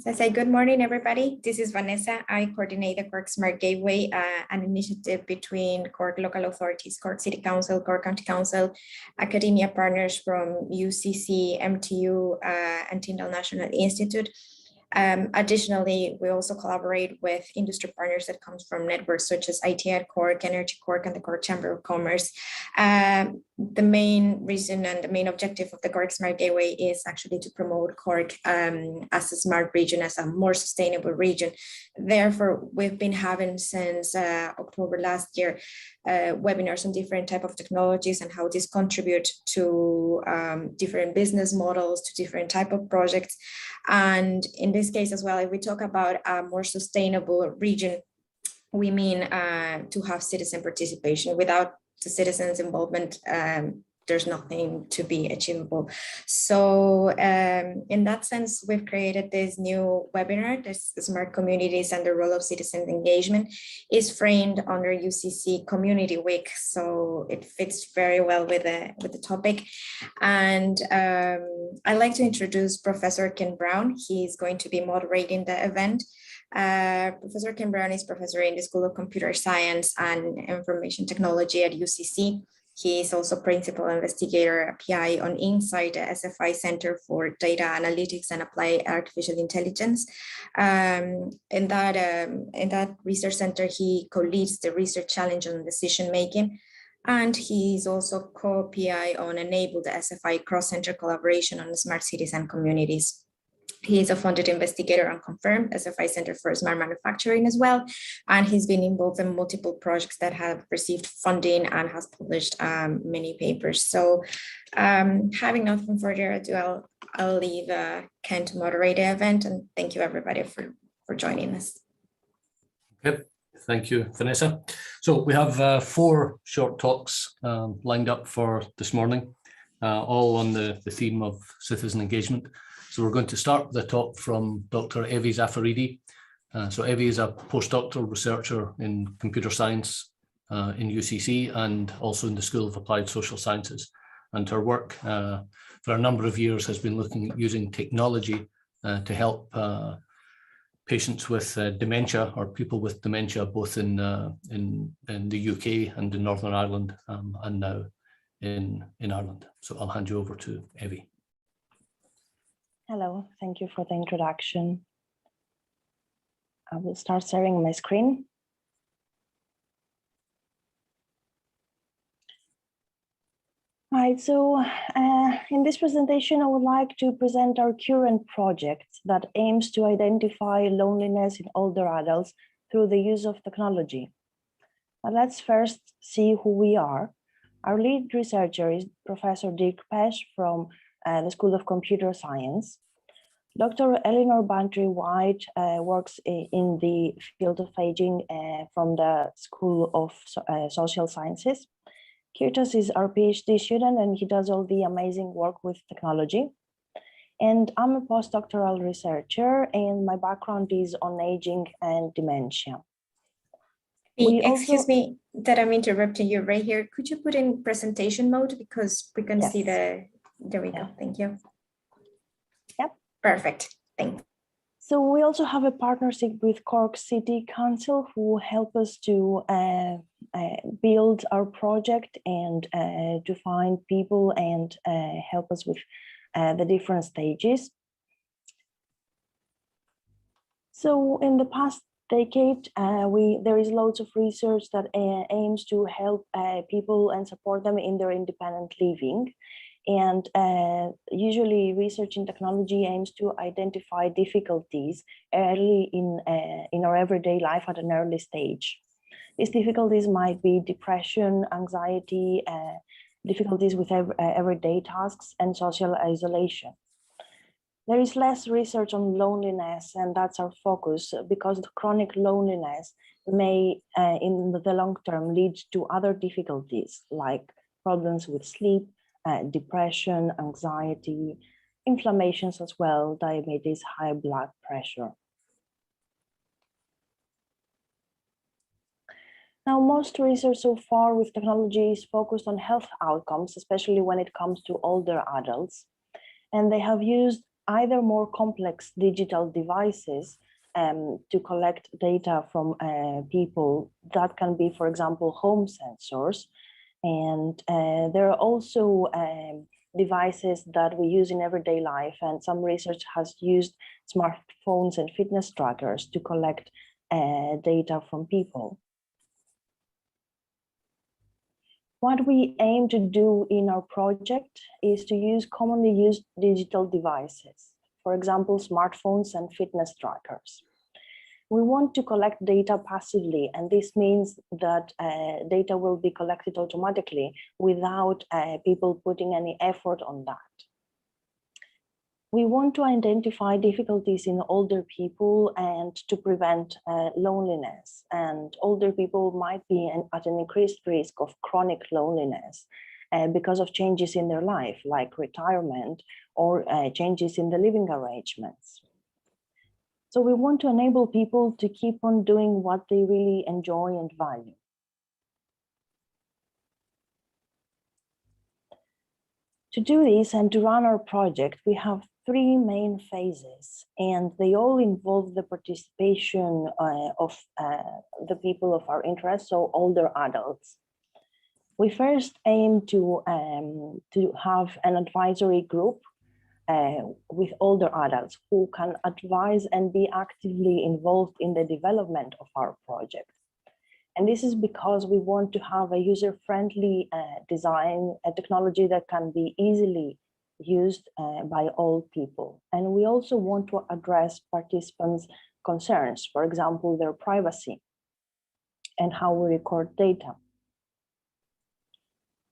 So I say good morning, everybody. This is Vanessa. I coordinate the Cork Smart Gateway, an initiative between Cork local authorities, Cork City Council, Cork County Council, academia partners from UCC, MTU, and Tyndall National Institute. Additionally, we also collaborate with industry partners that comes from networks such as IT at Cork, Energy Cork, and the Cork Chamber of Commerce. The main reason and the main objective of the Cork Smart Gateway is actually to promote Cork as a smart region, as a more sustainable region. Therefore, we've been having since October last year webinars on different type of technologies and how these contribute to different business models, to different type of projects. And in this case as well, if we talk about a more sustainable region, we mean to have citizen participation. Without the citizens' involvement, there's nothing to be achievable. So in that sense, we've created this new webinar, this Smart Communities and the Role of Citizen Engagement, is framed under UCC Community Week. So it fits very well with the topic. And I'd like to introduce Professor Ken Brown. He's going to be moderating the event. Professor Ken Brown is professor in the School of Computer Science and Information Technology at UCC. He is also principal investigator PI on Inside the SFI Center for Data Analytics and Applied Artificial Intelligence. In that research center, he co-leads the research challenge on decision making. And he's also co-PI on Enable the SFI cross-center collaboration on smart cities and communities. He is a funded investigator on Confirmed SFI Center for Smart Manufacturing as well. And he's been involved in multiple projects that have received funding and has published many papers. So having nothing further ado, I'll leave Ken to moderate the event, and thank you everybody for joining us. Okay, thank you, Vanessa. So we have 4 short talks lined up for this morning, all on the theme of citizen engagement. So we're going to start with a talk from Dr. Evie Zafaridi. So Evie is a postdoctoral researcher in computer science in UCC and also in the School of Applied Social Sciences. And her work for a number of years has been looking at using technology to help patients with dementia or people with dementia, both in the UK and in Northern Ireland and now in Ireland. So I'll hand you over to Evie. Hello, thank you for the introduction. I will start sharing my screen. Right, so in this presentation, I would like to present our current project that aims to identify loneliness in older adults through the use of technology. But let's first see who we are. Our lead researcher is Professor Dirk Pesch from the School of Computer Science. Dr. Eleanor Bantry-White works in the field of aging from the School of Social Sciences. Kirtas is our PhD student and he does all the amazing work with technology. And I'm a postdoctoral researcher and my background is on aging and dementia. Excuse me that I'm interrupting you right here. Could you put in presentation mode because we can see there we go. Thank you. Yep. Perfect. Thanks. So we also have a partnership with Cork City Council who help us to build our project and to find people and help us with the different stages. So in the past decade, there is loads of research that aims to help people and support them in their independent living. And usually research in technology aims to identify difficulties early in our everyday life at an early stage. These difficulties might be depression, anxiety, difficulties with everyday tasks, and social isolation. There is less research on loneliness, and that's our focus because the chronic loneliness may, in the long term, lead to other difficulties like problems with sleep, depression, anxiety, inflammations as well, diabetes, high blood pressure. Now, most research so far with technology is focused on health outcomes, especially when it comes to older adults. And they have used either more complex digital devices to collect data from people. That can be, for example, home sensors. And there are also devices that we use in everyday life, and some research has used smartphones and fitness trackers to collect data from people. What we aim to do in our project is to use commonly used digital devices, for example, smartphones and fitness trackers. We want to collect data passively, and this means that data will be collected automatically without people putting any effort on that. We want to identify difficulties in older people and to prevent loneliness. And older people might be at an increased risk of chronic loneliness because of changes in their life, like retirement or changes in the living arrangements. So we want to enable people to keep on doing what they really enjoy and value. To do this and to run our project, we have 3 main phases, and they all involve the participation of the people of our interest, so older adults. We first aim to have an advisory group with older adults who can advise and be actively involved in the development of our project. And this is because we want to have a user-friendly design, a technology that can be easily used by all people. And we also want to address participants' concerns, for example, their privacy and how we record data.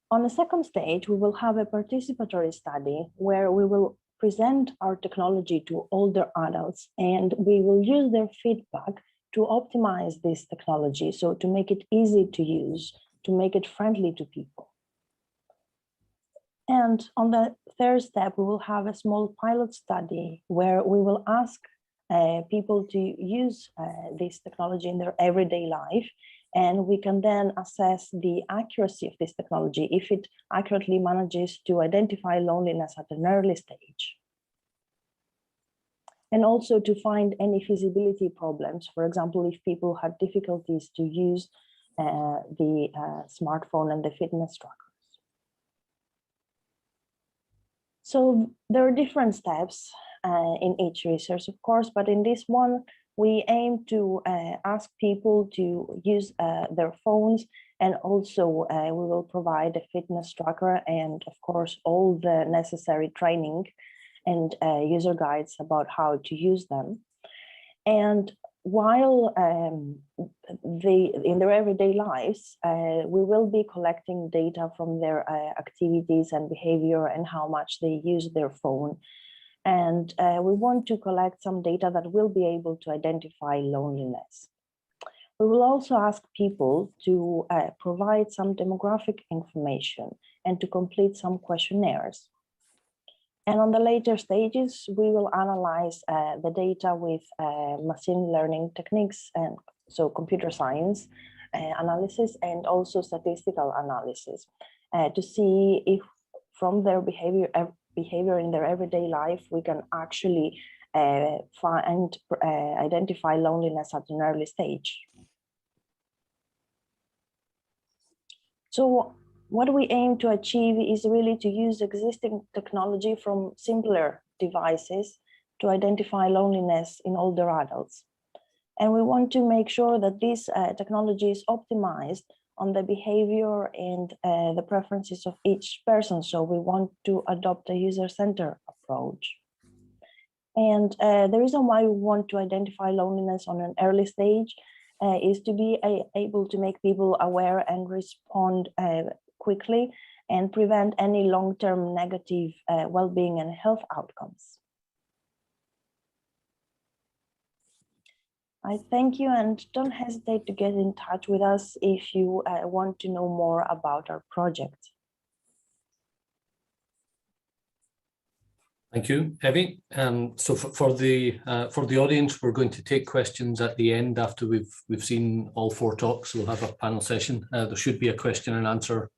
On the second stage, we will have a participatory study where we will present our technology to older adults, and we will use their feedback to optimize this technology, so to make it easy to use, to make it friendly to people. And on the third step, we will have a small pilot study where we will ask people to use this technology in their everyday life, and we can then assess the accuracy of this technology if it accurately manages to identify loneliness at an early stage. And also to find any feasibility problems, for example, if people had difficulties to use the smartphone and the fitness trackers. So there are different steps in each research, of course, but in this one, we aim to ask people to use their phones, and also we will provide a fitness tracker and, of course, all the necessary training and user guides about how to use them. And while in their everyday lives, we will be collecting data from their activities and behavior and how much they use their phone. And we want to collect some data that will be able to identify loneliness. We will also ask people to provide some demographic information and to complete some questionnaires. And on the later stages, we will analyze the data with machine learning techniques, and so computer science analysis and also statistical analysis to see if from their behavior in their everyday life, we can actually identify loneliness at an early stage. So what we aim to achieve is really to use existing technology from simpler devices to identify loneliness in older adults. And we want to make sure that this technology is optimized on the behavior and the preferences of each person. So we want to adopt a user-centered approach. And the reason why we want to identify loneliness on an early stage is to be able to make people aware and respond quickly and prevent any long-term negative well-being and health outcomes. I thank you, and don't hesitate to get in touch with us if you want to know more about our project. Thank you, Evie. So for the audience, we're going to take questions at the end after we've seen all 4 talks. We'll have a panel session. There should be a question and answer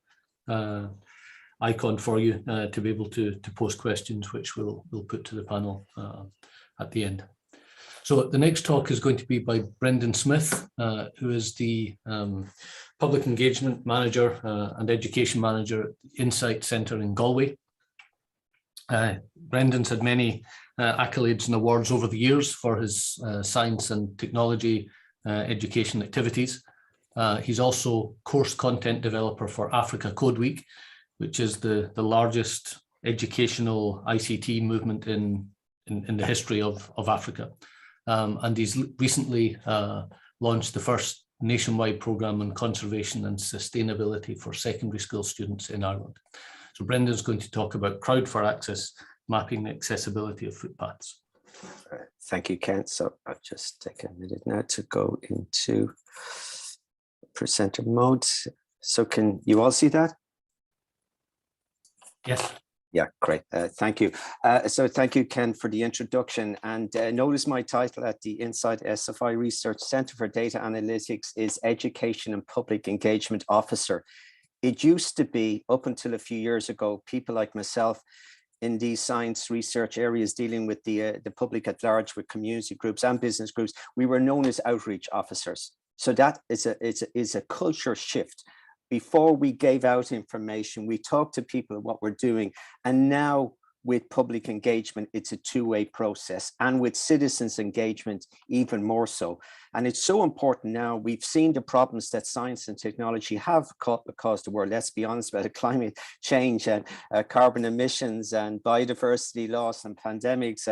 icon for you to be able to post questions, which we'll put to the panel at the end. So the next talk is going to be by Brendan Smith, who is the Public Engagement Manager and Education Manager at the Insight Centre in Galway. Brendan's had many accolades and awards over the years for his science and technology education activities. He's also course content developer for Africa Code Week, which is the largest educational ICT movement in the history of Africa. And he's recently launched the first nationwide programme on conservation and sustainability for secondary school students in Ireland. So Brendan's going to talk about Crowd for Access, mapping the accessibility of footpaths. Thank you, Ken. So I'll just take a minute now to go into presenter mode. So can you all see that? Yes. Yeah, great. Thank you. So thank you, Ken, for the introduction. And notice my title at the Insight SFI Research Centre for Data Analytics is Education and Public Engagement Officer. It used to be, up until a few years ago, people like myself in these science research areas dealing with the public at large, with community groups and business groups, we were known as outreach officers. So that is a culture shift. Before we gave out information, we talked to people what we're doing, and now with public engagement, it's a two-way process, and with citizens engagement, even more so. And it's so important now. We've seen the problems that science and technology have caused the world. Let's be honest about it, climate change and carbon emissions and biodiversity loss and pandemics.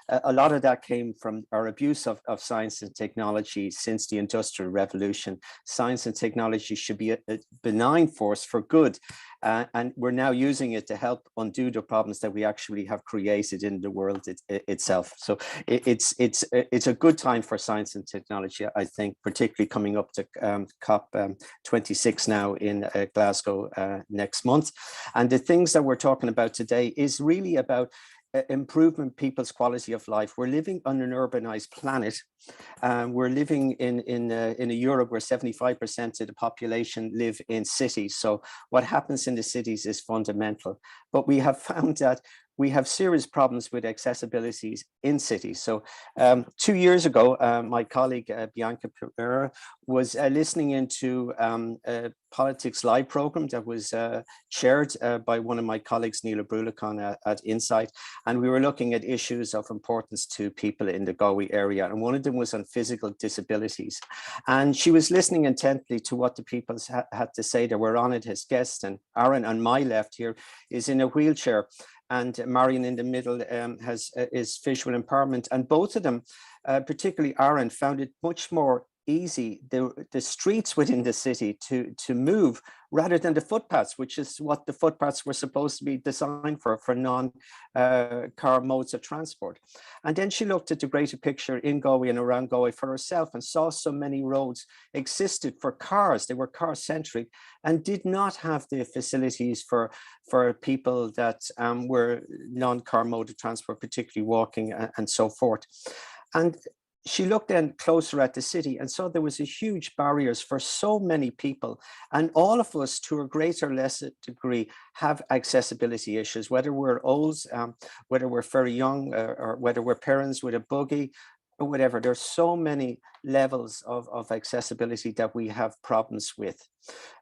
A lot of that came from our abuse of science and technology since the Industrial Revolution. Science and technology should be a benign force for good. And we're now using it to help undo the problems that we actually have created in the world itself. So it's a good time for science and technology, I think, particularly coming up to COP26 now in Glasgow next month. And the things that we're talking about today is really about improvement people's quality of life. We're living on an urbanized planet. We're living in a Europe where 75% of the population live in cities. So what happens in the cities is fundamental. But we have found that we have serious problems with accessibilities in cities. So 2 years ago, my colleague Bianca Pereira was listening into a Politics Live program that was chaired by one of my colleagues, Neela Brulicon at Insight. And we were looking at issues of importance to people in the Galway area. And one of them was on physical disabilities. And she was listening intently to what the people had to say that were on it as guests. And Aaron on my left here is in a wheelchair, and Marion in the middle is visual empowerment. And both of them, particularly Aaron, found it much more easy, the streets within the city to move rather than the footpaths, which is what the footpaths were supposed to be designed for non-car modes of transport. And then she looked at the greater picture in Galway and around Galway for herself and saw so many roads existed for cars. They were car-centric and did not have the facilities for people that were non-car mode of transport, particularly walking and so forth. And she looked then closer at the city and saw there was a huge barriers for so many people. And all of us, to a greater or lesser degree, have accessibility issues, whether we're old, whether we're very young, or whether we're parents with a buggy, or whatever. There's so many levels of accessibility that we have problems with.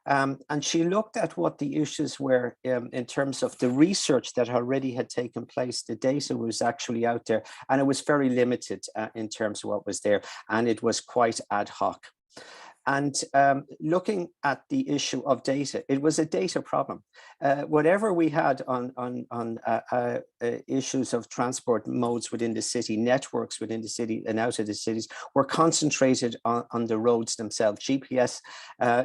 And she looked at what the issues were in terms of the research that already had taken place. The data was actually out there, and it was very limited in terms of what was there, and it was quite ad hoc. And looking at the issue of data, it was a data problem. Whatever we had on issues of transport modes within the city, networks within the city and out of the cities, were concentrated on the roads themselves. GPS,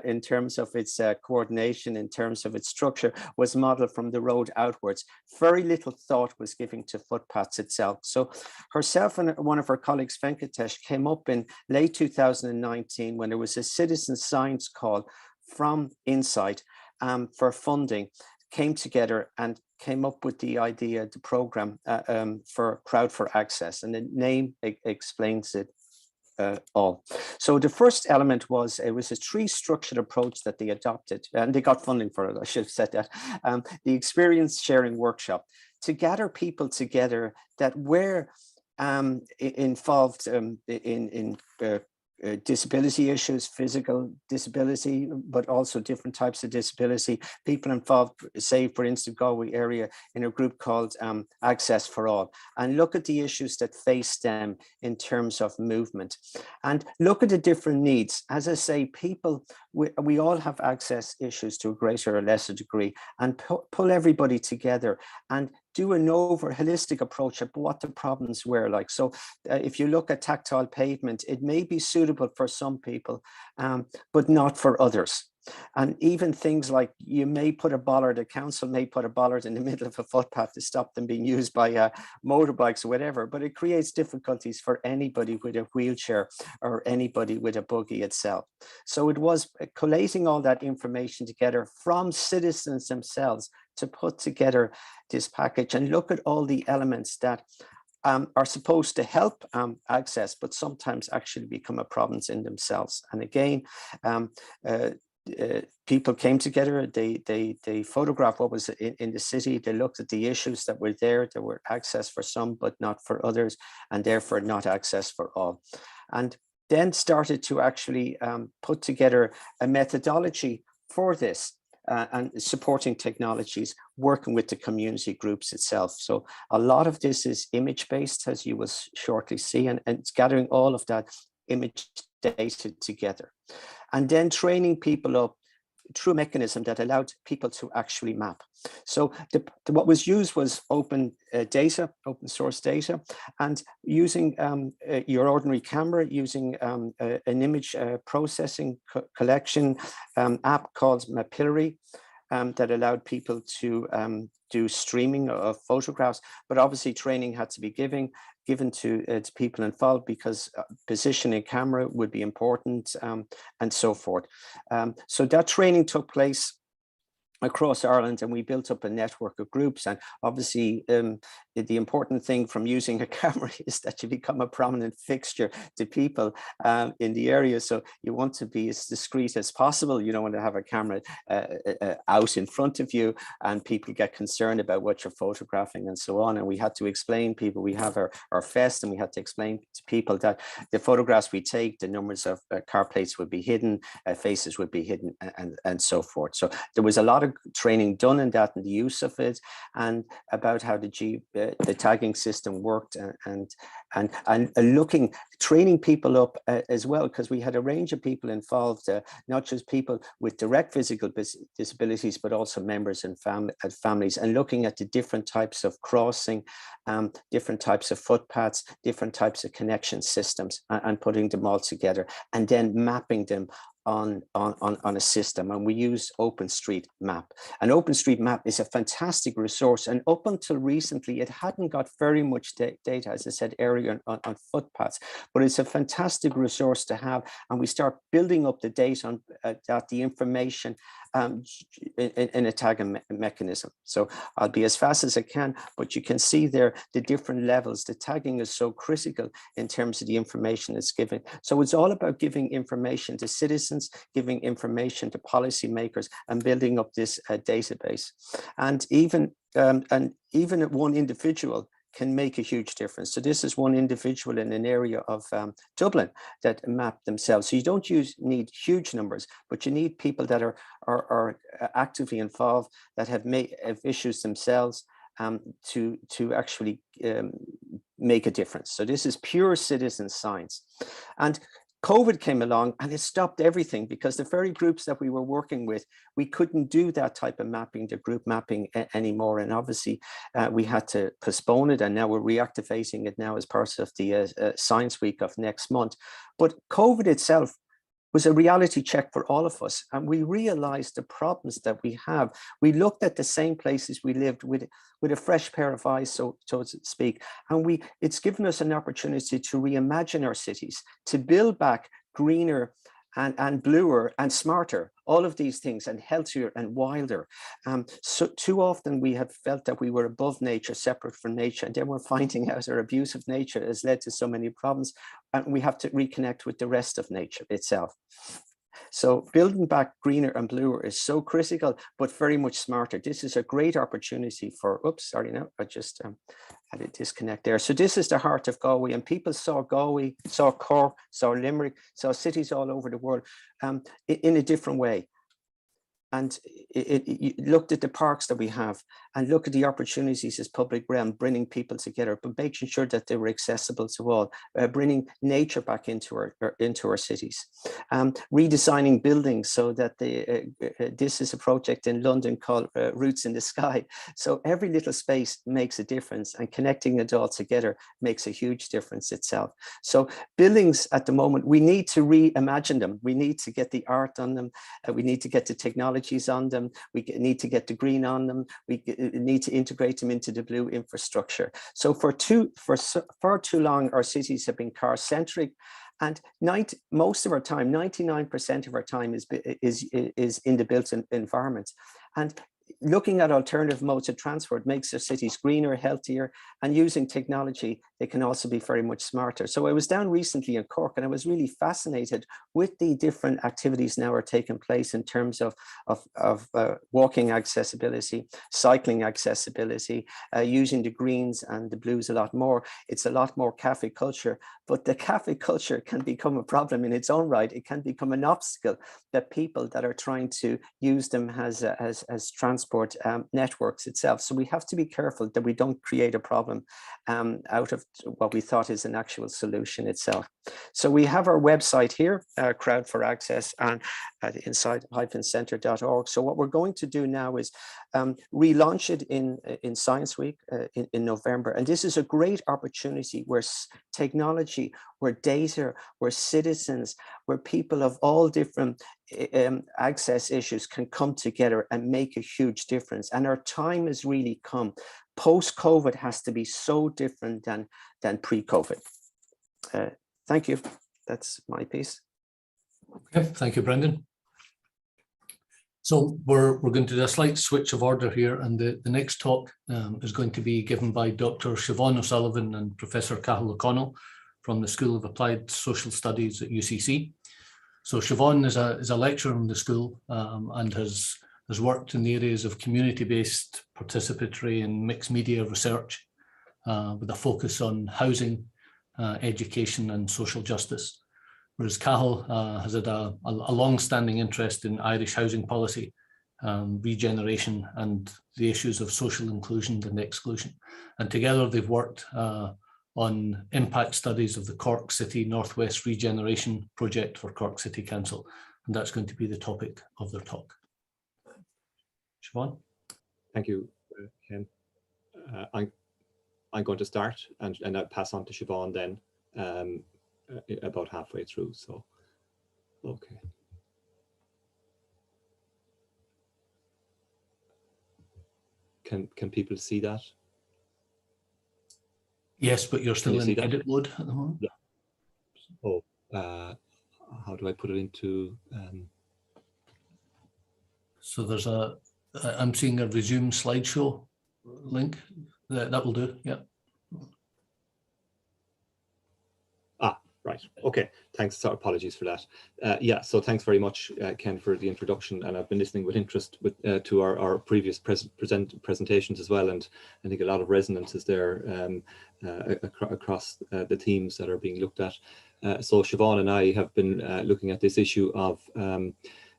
in terms of its coordination, in terms of its structure, was modeled from the road outwards. Very little thought was given to footpaths itself. So herself and one of her colleagues, Venkatesh, came up in late 2019 when there was a citizen science call from Insight for funding, came together and came up with the idea, the program for Crowd for Access, and the name explains it. all. So the first element was, it was a three-structured approach that they adopted, and they got funding for it, I should have said that. The experience sharing workshop, to gather people together that were involved in disability issues, physical disability, but also different types of disability. People involved, say, for instance, Galway area, in a group called Access for All, and look at the issues that face them in terms of movement, and look at the different needs. As I say, people, we all have access issues to a greater or lesser degree, and pull everybody together and do an holistic approach of what the problems were like. So if you look at tactile pavement, it may be suitable for some people, but not for others. And even things like, you may put a bollard, the council may put a bollard in the middle of a footpath to stop them being used by motorbikes or whatever, but it creates difficulties for anybody with a wheelchair or anybody with a buggy itself. So it was collating all that information together from citizens themselves to put together this package and look at all the elements that are supposed to help access, but sometimes actually become a problem in themselves. And again, people came together, they photographed what was in the city, they looked at the issues that were there access for some, but not for others, and therefore not access for all. And then started to actually put together a methodology for this. And supporting technologies, working with the community groups itself. So a lot of this is image-based, as you will shortly see, and it's gathering all of that image data together. And then training people up through a mechanism that allowed people to actually map. So what was used was open data, open source data, and using your ordinary camera, using an image processing collection app called Mapillary, that allowed people to do streaming of photographs, but obviously training had to be given to people involved, because positioning camera would be important, and so forth. So that training took place across Ireland, and we built up a network of groups. And obviously the important thing from using a camera is that you become a prominent fixture to people in the area. So you want to be as discreet as possible. You don't want to have a camera out in front of you and people get concerned about what you're photographing and so on. And we had to explain people, we have our fest, and we had to explain to people that the photographs we take, the numbers of car plates would be hidden, faces would be hidden, and so forth. So there was a lot of training done in that, and the use of it, and about how the tagging system worked, and training people up as well, because we had a range of people involved, not just people with direct physical disabilities, but also members and families, and looking at the different types of crossing, different types of footpaths, different types of connection systems, and putting them all together, and then mapping them on a system. And we use OpenStreetMap. And OpenStreetMap is a fantastic resource, and up until recently it hadn't got very much data, as I said earlier, on footpaths, but it's a fantastic resource to have. And we start building up the data on that, the information in a tagging mechanism. So I'll be as fast as I can, but you can see there the different levels. The tagging is so critical in terms of the information it's given. So it's all about giving information to citizens, giving information to policymakers, and building up this database. And even one individual can make a huge difference. So this is one individual in an area of Dublin that map themselves. So you don't need huge numbers, but you need people that are actively involved, that have issues themselves, to actually make a difference. So this is pure citizen science. And COVID came along and it stopped everything, because the very groups that we were working with, we couldn't do that type of mapping, the group mapping anymore. And obviously we had to postpone it, and now we're reactivating it now as part of the Science Week of next month. But COVID itself was a reality check for all of us. And we realized the problems that we have. We looked at the same places we lived with a fresh pair of eyes, so to speak. And it's given us an opportunity to reimagine our cities, to build back greener and bluer and smarter, all of these things, and healthier and wilder. So too often we have felt that we were above nature, separate from nature, and then we're finding out our abuse of nature has led to so many problems, and we have to reconnect with the rest of nature itself. So building back greener and bluer is so critical, but very much smarter. This is a great opportunity for, oops, sorry, no, I just had a disconnect there. So this is the heart of Galway, and people saw Galway, saw Cork, saw Limerick, saw cities all over the world in a different way. And it looked at the parks that we have, and look at the opportunities as public realm, bringing people together, but making sure that they were accessible to all, bringing nature back into our cities, redesigning buildings so that this is a project in London called Roots in the Sky. So every little space makes a difference, and connecting it all together makes a huge difference itself. So buildings at the moment, we need to reimagine them. We need to get the art on them. We need to get the technology on them. We need to get the green on them. We need to integrate them into the blue infrastructure. So for far too long, our cities have been car-centric, and most of our time, 99% of our time is in the built environment. And looking at alternative modes of transport makes our cities greener, healthier, and using technology, they can also be very much smarter. So I was down recently in Cork, and I was really fascinated with the different activities now are taking place in terms of walking accessibility, cycling accessibility, using the greens and the blues a lot more. It's a lot more cafe culture, but the cafe culture can become a problem in its own right. It can become an obstacle that people that are trying to use them as transport networks itself. So we have to be careful that we don't create a problem out of what we thought is an actual solution itself. So we have our website here, Crowd for Access, and at inside-centre.org. So what we're going to do now is relaunch it in Science Week in November. And this is a great opportunity where technology, where data, where citizens, where people of all different access issues can come together and make a huge difference. And our time has really come. Post-COVID has to be so different than pre-COVID. Thank you. That's my piece. Okay, thank you, Brendan. So we're going to do a slight switch of order here, and the next talk is going to be given by Dr. Siobhan O'Sullivan and Professor Cathal O'Connell from the School of Applied Social Studies at UCC. So Siobhan is a lecturer in the school and has worked in the areas of community-based, participatory and mixed media research with a focus on housing, education and social justice. Whereas Cathal has had a long-standing interest in Irish housing policy, regeneration and the issues of social inclusion and exclusion. And together they've worked on impact studies of the Cork City Northwest Regeneration Project for Cork City Council. And that's going to be the topic of their talk. Siobhan? Thank you, Ken. I'm going to start and I'll pass on to Siobhan then about halfway through. So, okay. Can people see that? Yes, but you're still in edit mode at the moment. Yeah. Oh, how do I put it into? So there's I'm seeing a resume slideshow link. That will do. Yeah. Right. Okay. Thanks. So apologies for that. Yeah. So thanks very much, Ken, for the introduction. And I've been listening with interest to our previous presentations as well. And I think a lot of resonance is there across the themes that are being looked at. So Siobhan and I have been looking at this issue of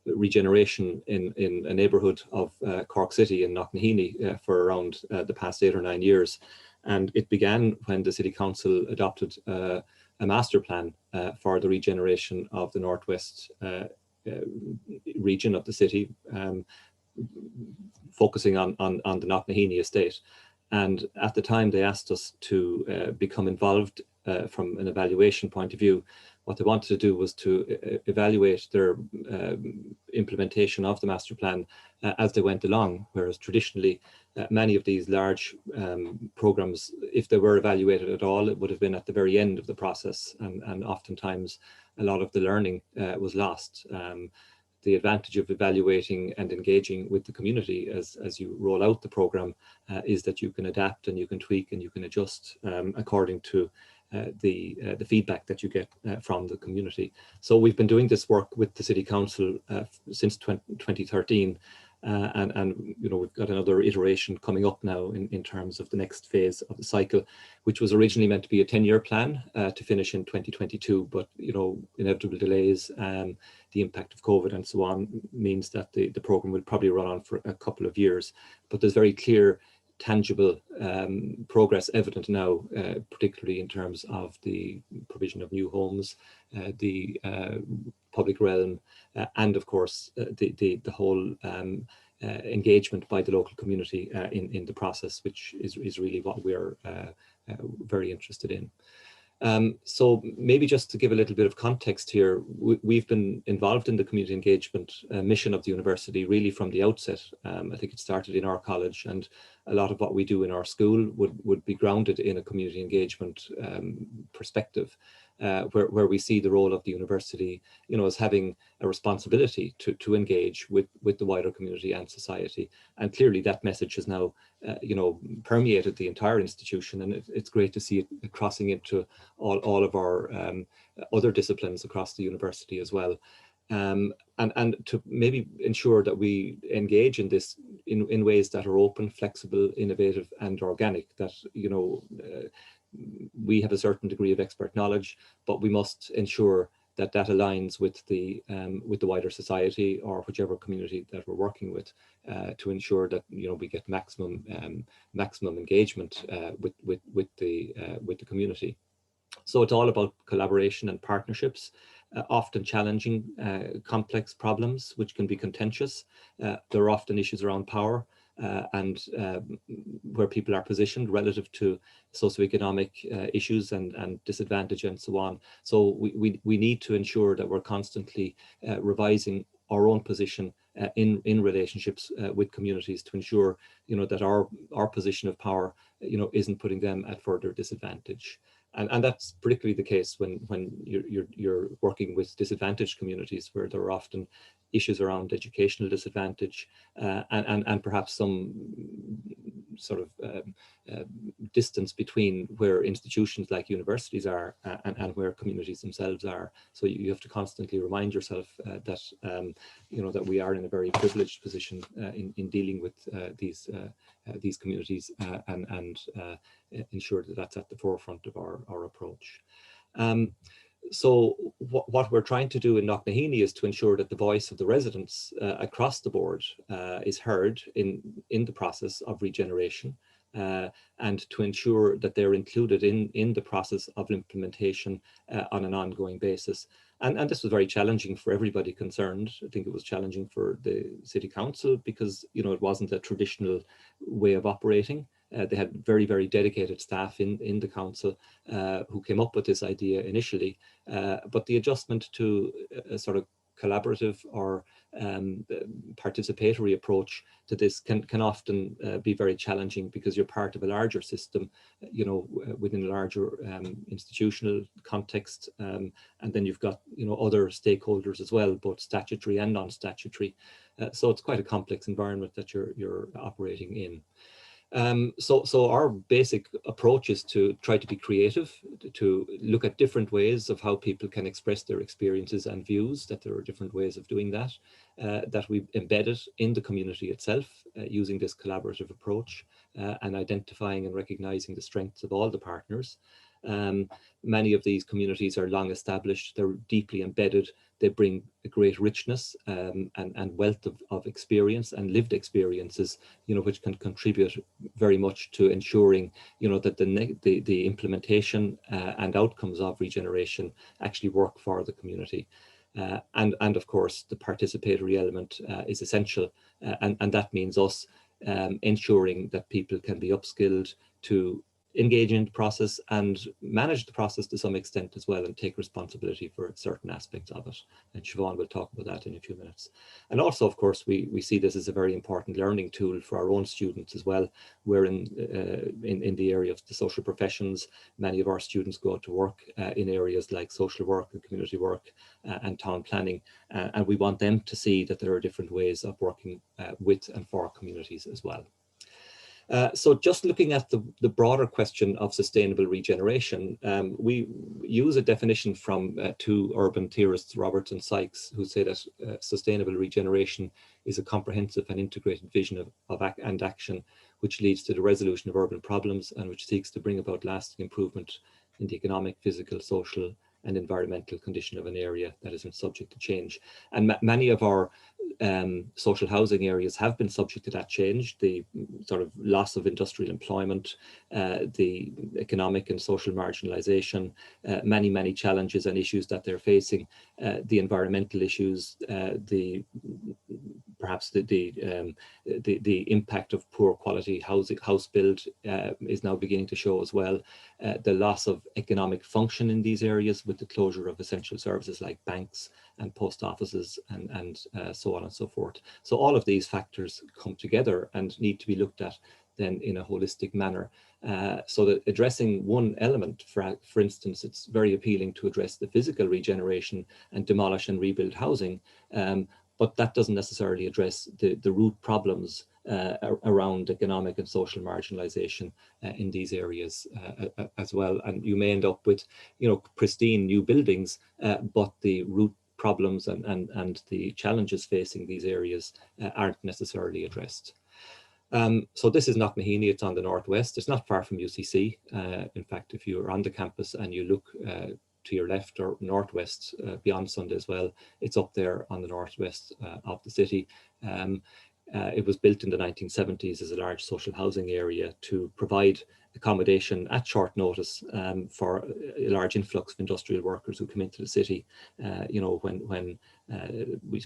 regeneration in a neighbourhood of Cork City in Knocknaheeny for around the past 8 or 9 years. And it began when the City Council adopted a master plan for the regeneration of the northwest region of the city, focusing on the Knocknaheeny estate. And at the time, they asked us to become involved from an evaluation point of view. What they wanted to do was to evaluate their implementation of the master plan as they went along, whereas traditionally many of these large programs, if they were evaluated at all, it would have been at the very end of the process, and oftentimes a lot of the learning was lost. The advantage of evaluating and engaging with the community as you roll out the program is that you can adapt and you can tweak and you can adjust according to the feedback that you get from the community. So we've been doing this work with the City Council since 2013. And you know, we've got another iteration coming up now in terms of the next phase of the cycle, which was originally meant to be a 10-year plan to finish in 2022, but you know, inevitable delays and the impact of COVID and so on means that the program will probably run on for a couple of years. But there's very clear, tangible progress evident now, particularly in terms of the provision of new homes, the public realm, and of course the whole engagement by the local community in the process, which is really what we're very interested in. So maybe just to give a little bit of context here, we've been involved in the community engagement mission of the university really from the outset. I think it started in our college, and a lot of what we do in our school would be grounded in a community engagement perspective, where we see the role of the university, you know, as having a responsibility to engage with the wider community and society. And clearly that message has now, you know, permeated the entire institution, and it's great to see it crossing into all of our other disciplines across the university as well. And to maybe ensure that we engage in this in ways that are open, flexible, innovative, and organic, that, you know, we have a certain degree of expert knowledge, but we must ensure that that aligns with the wider society or whichever community that we're working with, to ensure that, you know, we get maximum engagement with the community. So it's all about collaboration and partnerships, often challenging, complex problems which can be contentious. There are often issues around power and where people are positioned relative to socioeconomic issues and disadvantage and so on. So we need to ensure that we're constantly revising our own position in relationships with communities to ensure, you know, that our position of power, you know, isn't putting them at further disadvantage. And that's particularly the case when you're working with disadvantaged communities, where there are often issues around educational disadvantage and perhaps some sort of distance between where institutions like universities are and where communities themselves are. So you have to constantly remind yourself that you know, that we are in a very privileged position in dealing with these communities and ensure that that's at the forefront of our approach. So what we're trying to do in Knocknaheeny is to ensure that the voice of the residents across the board is heard in the process of regeneration, and to ensure that they're included in the process of implementation on an ongoing basis. And this was very challenging for everybody concerned. I think it was challenging for the City Council because, you know, it wasn't a traditional way of operating. They had very, very dedicated staff in the council who came up with this idea initially. But the adjustment to a sort of collaborative or participatory approach to this can often be very challenging because you're part of a larger system, you know, within a larger institutional context, and then you've got, you know, other stakeholders as well, both statutory and non-statutory. So it's quite a complex environment that you're operating in. So our basic approach is to try to be creative, to look at different ways of how people can express their experiences and views, that there are different ways of doing that, that we've embedded in the community itself using this collaborative approach and identifying and recognizing the strengths of all the partners. Many of these communities are long established, they're deeply embedded, they bring a great richness and wealth of experience and lived experiences, you know, which can contribute very much to ensuring, you know, that the implementation and outcomes of regeneration actually work for the community. And of course, the participatory element is essential, and that means us ensuring that people can be upskilled to engage in the process and manage the process to some extent as well, and take responsibility for certain aspects of it. And Siobhan will talk about that in a few minutes. And also, of course, we see this as a very important learning tool for our own students as well. We're in the area of the social professions. Many of our students go to work in areas like social work and community work and town planning. And we want them to see that there are different ways of working with and for communities as well. So just looking at the broader question of sustainable regeneration, we use a definition from two urban theorists, Roberts and Sykes, who say that sustainable regeneration is a comprehensive and integrated vision of action, which leads to the resolution of urban problems and which seeks to bring about lasting improvement in the economic, physical, social, and environmental condition of an area that is subject to change. And many of our social housing areas have been subject to that change, the sort of loss of industrial employment, the economic and social marginalization, many challenges and issues that they're facing, the environmental issues, perhaps the impact of poor quality house build is now beginning to show as well. The loss of economic function in these areas with the closure of essential services like banks and post offices and so on and so forth. So all of these factors come together and need to be looked at then in a holistic manner. So that addressing one element, for instance, it's very appealing to address the physical regeneration and demolish and rebuild housing, but that doesn't necessarily address the root problems around economic and social marginalization in these areas as well. And you may end up with, pristine new buildings, but the root problems and the challenges facing these areas aren't necessarily addressed. So this is Knocknaheeny, it's on the northwest. It's not far from UCC. In fact, if you're on the campus and you look to your left or northwest beyond Sunday as well, it's up there on the northwest of the city. It was built in the 1970s as a large social housing area to provide accommodation at short notice for a large influx of industrial workers who come into the city, when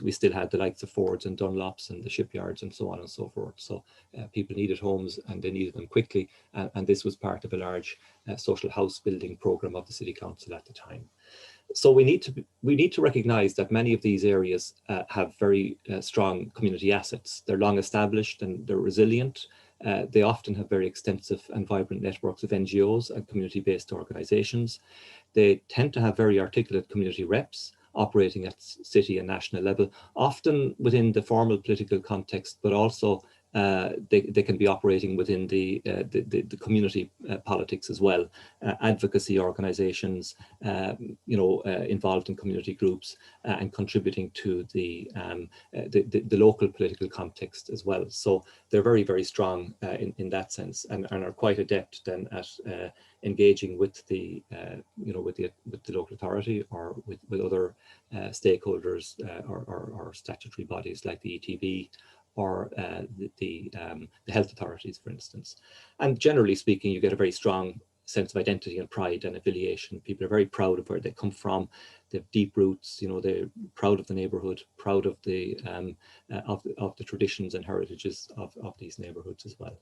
we still had the likes of Fords and Dunlops and the shipyards and so on and so forth. So people needed homes and they needed them quickly. And this was part of a large social house building program of the City Council at the time. So we need to recognize that many of these areas have very strong community assets. They're long established and they're resilient. They often have very extensive and vibrant networks of NGOs and community-based organizations. They tend to have very articulate community reps operating at city and national level, often within the formal political context, but also they can be operating within the community politics as well. Advocacy organizations, involved in community groups and contributing to the local political context as well. So they're very, very strong in that sense, and are quite adept then at engaging with the local authority or with other stakeholders or statutory bodies like the ETB or the health authorities, for instance. And generally speaking, you get a very strong sense of identity and pride and affiliation. People are very proud of where they come from. They have deep roots. They're proud of the neighbourhood, proud of the traditions and heritages of these neighbourhoods as well.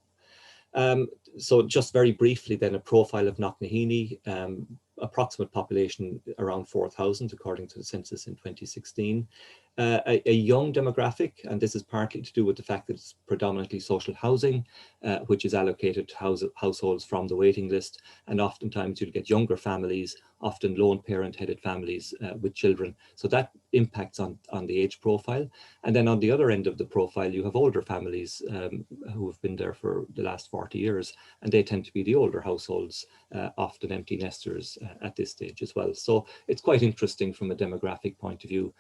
So just very briefly then, a profile of Knocknaheeny. Approximate population around 4,000 according to the census in 2016. A young demographic, and this is partly to do with the fact that it's predominantly social housing, which is allocated to households from the waiting list, and oftentimes you'll get younger families, often lone parent headed families with children. So that impacts on the age profile. And then on the other end of the profile, you have older families who have been there for the last 40 years, and they tend to be the older households, often empty nesters at this stage as well. So it's quite interesting from a demographic point of view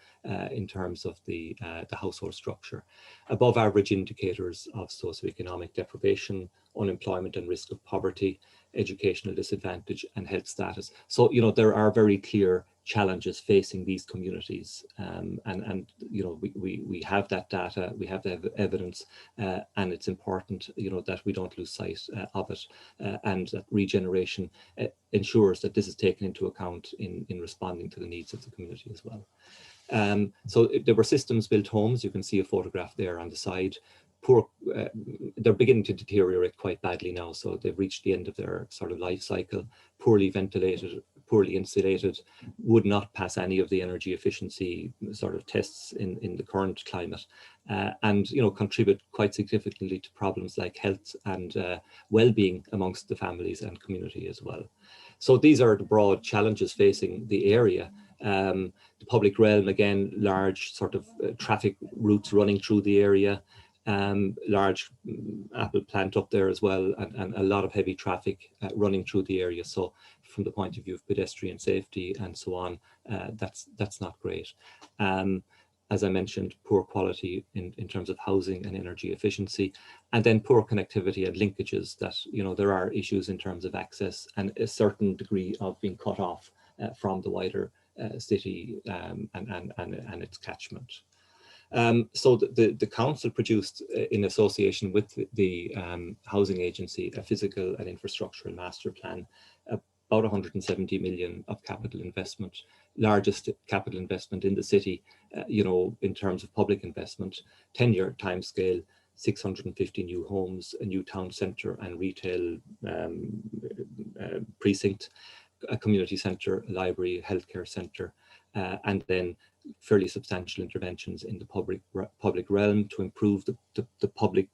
in terms of the household structure. Above average indicators of socioeconomic deprivation, unemployment and risk of poverty, educational disadvantage and health status. So, there are very clear challenges facing these communities, and we have that data, we have the evidence, and it's important that we don't lose sight of it, and that regeneration ensures that this is taken into account in responding to the needs of the community as well. So there were systems built homes. You can see a photograph there on the side. they're beginning to deteriorate quite badly now. So they've reached the end of their sort of life cycle, poorly ventilated, poorly insulated, would not pass any of the energy efficiency sort of tests in the current climate, and contribute quite significantly to problems like health and well-being amongst the families and community as well. So these are the broad challenges facing the area. The public realm, again, large sort of traffic routes running through the area, large apple plant up there as well, and a lot of heavy traffic running through the area. So from the point of view of pedestrian safety and so on, that's not great. As I mentioned, poor quality in terms of housing and energy efficiency, and then poor connectivity and linkages that, there are issues in terms of access and a certain degree of being cut off from the wider city and its catchment. So the council produced, in association with the housing agency, a physical and infrastructural master plan, about 170 million of capital investment, largest capital investment in the city, in terms of public investment, 10-year timescale, 650 new homes, a new town centre and retail precinct, a community centre, a library, healthcare centre, and then fairly substantial interventions in the public realm to improve the public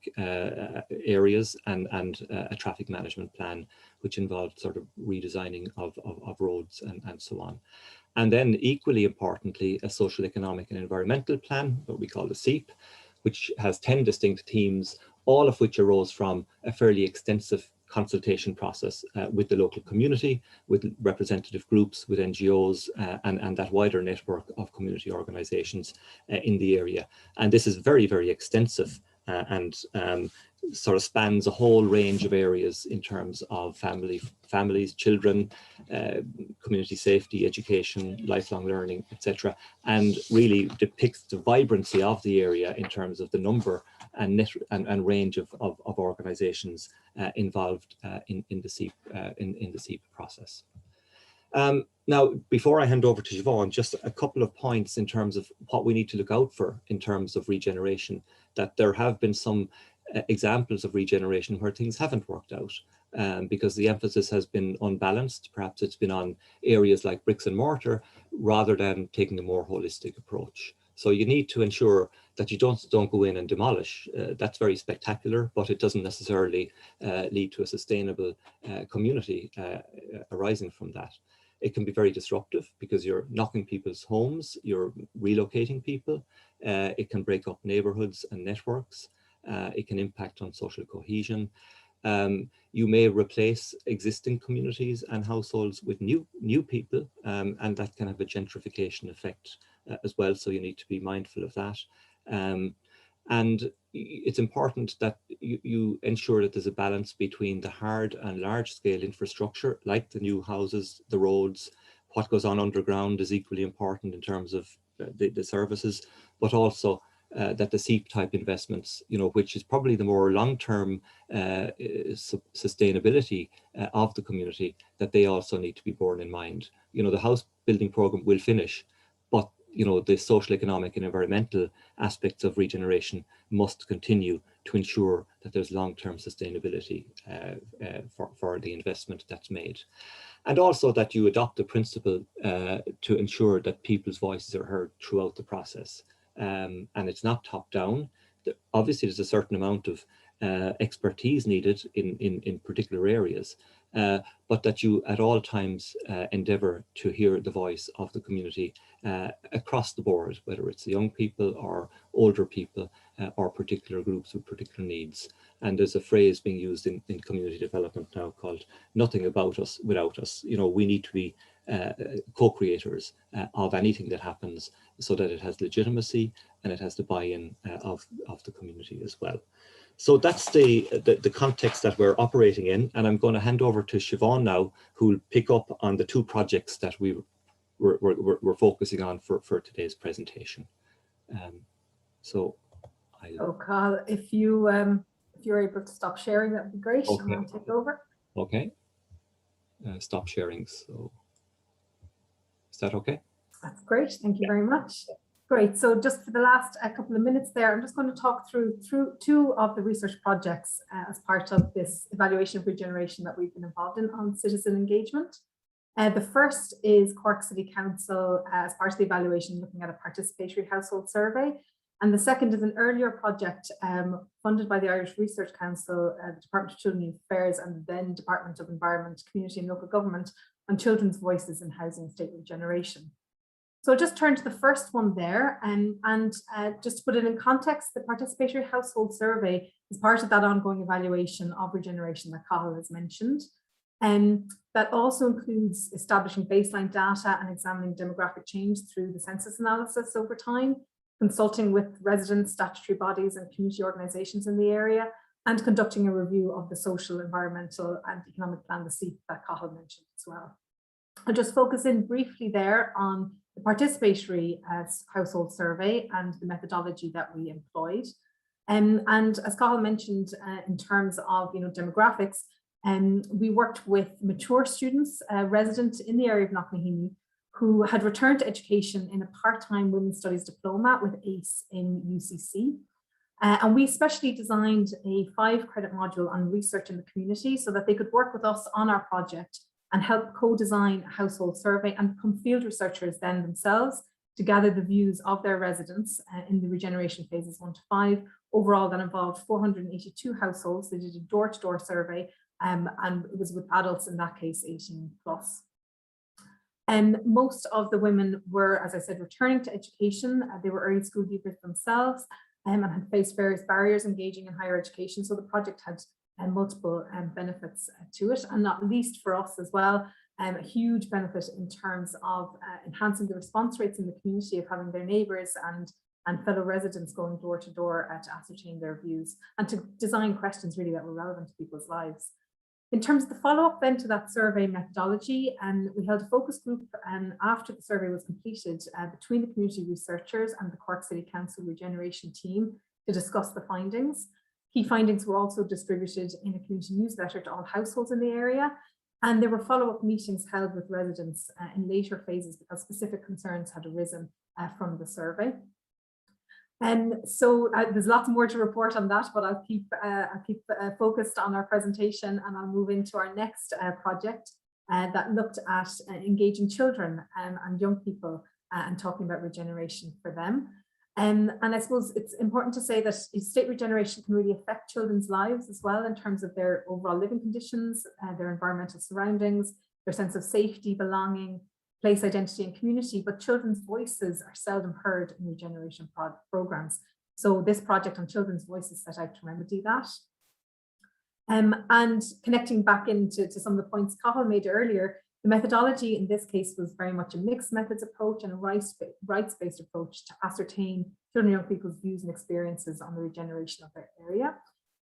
areas, and a traffic management plan which involved sort of redesigning of roads and so on. And then equally importantly, a social, economic and environmental plan, what we call the CEEP, which has 10 distinct themes, all of which arose from a fairly extensive consultation process with the local community, with representative groups, with NGOs, and that wider network of community organizations in the area. And this is very, very extensive and sort of spans a whole range of areas in terms of families, children, community safety, education, lifelong learning, etc., and really depicts the vibrancy of the area in terms of the number and range of organizations involved in the CEEP process. Now, before I hand over to Siobhan, just a couple of points in terms of what we need to look out for in terms of regeneration, that there have been some examples of regeneration where things haven't worked out because the emphasis has been unbalanced. Perhaps it's been on areas like bricks and mortar rather than taking a more holistic approach. So you need to ensure that you don't go in and demolish. That's very spectacular, but it doesn't necessarily lead to a sustainable community arising from that. It can be very disruptive because you're knocking people's homes, you're relocating people. It can break up neighbourhoods and networks. It can impact on social cohesion. You may replace existing communities and households with new people, and that can have a gentrification effect as well. So you need to be mindful of that. And it's important that you ensure that there's a balance between the hard and large scale infrastructure, like the new houses, the roads. What goes on underground is equally important in terms of the services, but also that the CEEP type investments, which is probably the more long-term sustainability of the community, that they also need to be borne in mind. The house building program will finish, but the social, economic and environmental aspects of regeneration must continue to ensure that there's long-term sustainability for the investment that's made. And also that you adopt the principle to ensure that people's voices are heard throughout the process. And it's not top down. Obviously, there's a certain amount of expertise needed in particular areas, but that you at all times endeavour to hear the voice of the community across the board, whether it's the young people or older people or particular groups with particular needs. And there's a phrase being used in community development now called "nothing about us without us." We need to be co-creators of anything that happens so that it has legitimacy and it has the buy-in of the community as well. So that's the context that we're operating in, and I'm going to hand over to Siobhan now, who will pick up on the two projects that we're focusing on for today's presentation. Carl, if you're able to stop sharing, that would be great. Okay. And I'll take over. Okay. Stop sharing. So is that okay? That's great. Thank you very much. Great. So just for the last couple of minutes there, I'm just going to talk through two of the research projects as part of this evaluation of regeneration that we've been involved in on citizen engagement. The first is Cork City Council as part of the evaluation looking at a participatory household survey. And the second is an earlier project funded by the Irish Research Council, the Department of Children and Youth Affairs, and then Department of Environment, Community and Local Government on children's voices in housing estate regeneration. So I'll just turn to the first one there, and just to put it in context, the participatory household survey is part of that ongoing evaluation of regeneration that Cathal has mentioned. And that also includes establishing baseline data and examining demographic change through the census analysis over time, consulting with residents, statutory bodies and community organisations in the area, and conducting a review of the social, environmental and economic plan, the SEEP, that Cathal mentioned as well. I'll just focus in briefly there on the participatory household survey and the methodology that we employed. And as Cathal mentioned, in terms of demographics, we worked with mature students, resident in the area of Knocknaheeny, who had returned to education in a part-time women's studies diploma with ACE in UCC. And we specially designed a 5-credit module on research in the community so that they could work with us on our project and help co-design a household survey and become field researchers then themselves to gather the views of their residents in the regeneration phases 1 to 5. Overall, that involved 482 households. They did a door-to-door survey, and it was with adults, in that case, 18 plus. And most of the women were, as I said, returning to education. They were early school leavers themselves and had faced various barriers engaging in higher education. So the project had multiple benefits to it, and not least for us as well, a huge benefit in terms of enhancing the response rates in the community of having their neighbours and fellow residents going door to door to ascertain their views and to design questions really that were relevant to people's lives. In terms of the follow-up then to that survey methodology, we held a focus group after the survey was completed between the community researchers and the Cork City Council regeneration team to discuss the findings. Key findings were also distributed in a community newsletter to all households in the area, and there were follow-up meetings held with residents in later phases because specific concerns had arisen from the survey. So there's lots more to report on that, but I'll keep focused on our presentation, and I'll move into our next project that looked at engaging children and young people and talking about regeneration for them. And I suppose it's important to say that estate regeneration can really affect children's lives as well in terms of their overall living conditions, their environmental surroundings, their sense of safety, belonging, place identity and community, but children's voices are seldom heard in regeneration programs. So this project on children's voices set out to remedy that. And connecting back into some of the points Cathal made earlier, the methodology in this case was very much a mixed methods approach and a rights-based approach to ascertain children and young people's views and experiences on the regeneration of their area.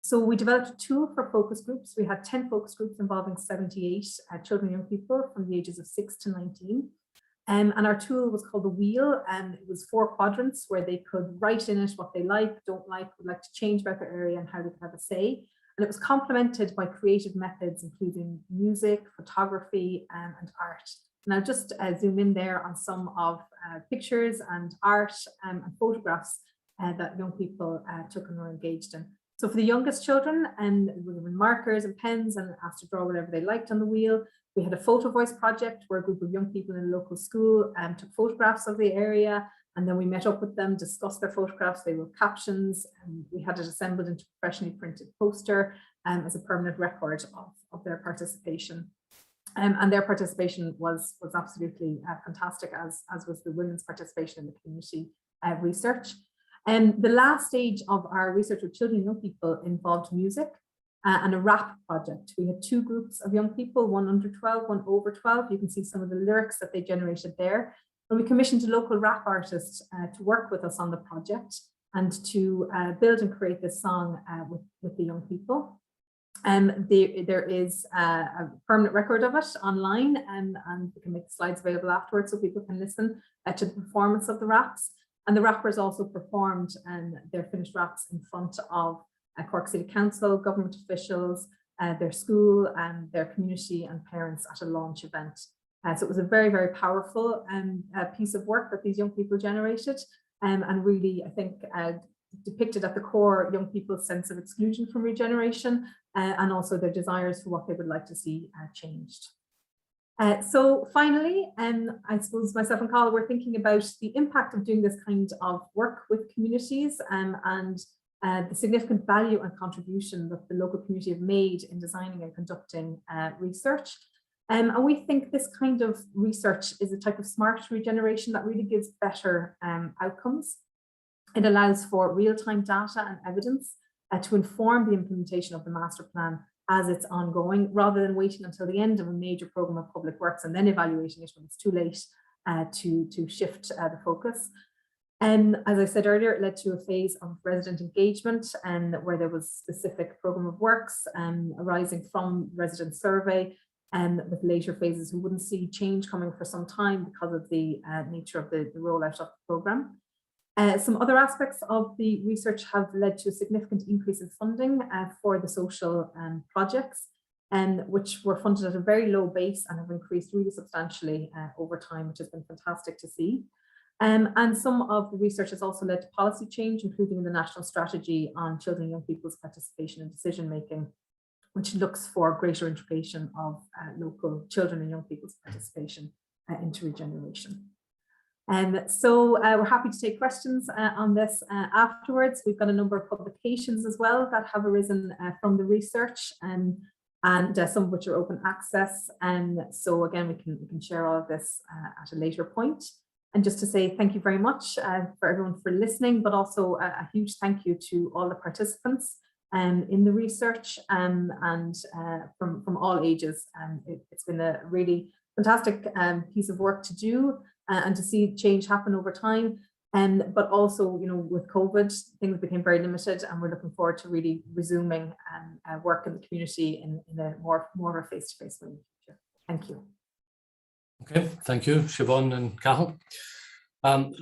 So we developed a tool for focus groups. We had 10 focus groups involving 78 children and young people from the ages of 6 to 19. And our tool was called the Wheel, and it was 4 quadrants where they could write in it what they like, don't like, would like to change about their area and how they could have a say. And it was complemented by creative methods, including music, photography, and art. And I'll just zoom in there on some of pictures and art and photographs that young people took and were engaged in. So for the youngest children, we were given markers and pens and asked to draw whatever they liked on the wheel. We had a photo voice project where a group of young people in a local school took photographs of the area, and then we met up with them, discussed their photographs. They were captions, and we had it assembled into a professionally printed poster as a permanent record of their participation. And their participation was absolutely fantastic, as was the women's participation in the community research. And the last stage of our research with children and young people involved music and a rap project. We had 2 groups of young people, one under 12, one over 12. You can see some of the lyrics that they generated there. And we commissioned a local rap artist to work with us on the project and to build and create this song with the young people. There is a permanent record of it online, and we can make the slides available afterwards so people can listen to the performance of the raps. And the rappers also performed their finished raps in front of Cork City Council, government officials, their school and their community and parents at a launch event. So it was a very, very powerful piece of work that these young people generated. and really, I think, depicted at the core young people's sense of exclusion from regeneration and also their desires for what they would like to see changed. So finally, I suppose myself and Carl were thinking about the impact of doing this kind of work with communities and the significant value and contribution that the local community have made in designing and conducting research. And we think this kind of research is a type of smart regeneration that really gives better outcomes. It allows for real-time data and evidence to inform the implementation of the master plan as it's ongoing, rather than waiting until the end of a major program of public works and then evaluating it when it's too late to shift the focus. And as I said earlier, it led to a phase of resident engagement and where there was specific program of works arising from resident survey, and with later phases who wouldn't see change coming for some time because of the nature of the rollout of the program. Some other aspects of the research have led to a significant increase in funding for the social projects, which were funded at a very low base and have increased really substantially over time, which has been fantastic to see. And some of the research has also led to policy change, including the National Strategy on Children and Young People's Participation in Decision Making, which looks for greater integration of local children and young people's participation into regeneration. So we're happy to take questions on this afterwards. We've got a number of publications as well that have arisen from the research, and some of which are open access. And so again, we can share all of this at a later point. And just to say thank you very much for everyone for listening, but also a huge thank you to all the participants in the research and from all ages. It's been a really fantastic piece of work to do. And to see change happen over time, but also, you know, with COVID, things became very limited, and we're looking forward to really resuming work in the community in a more of a face-to-face way in the future. Thank you. Okay, thank you, Siobhan and Cathal. So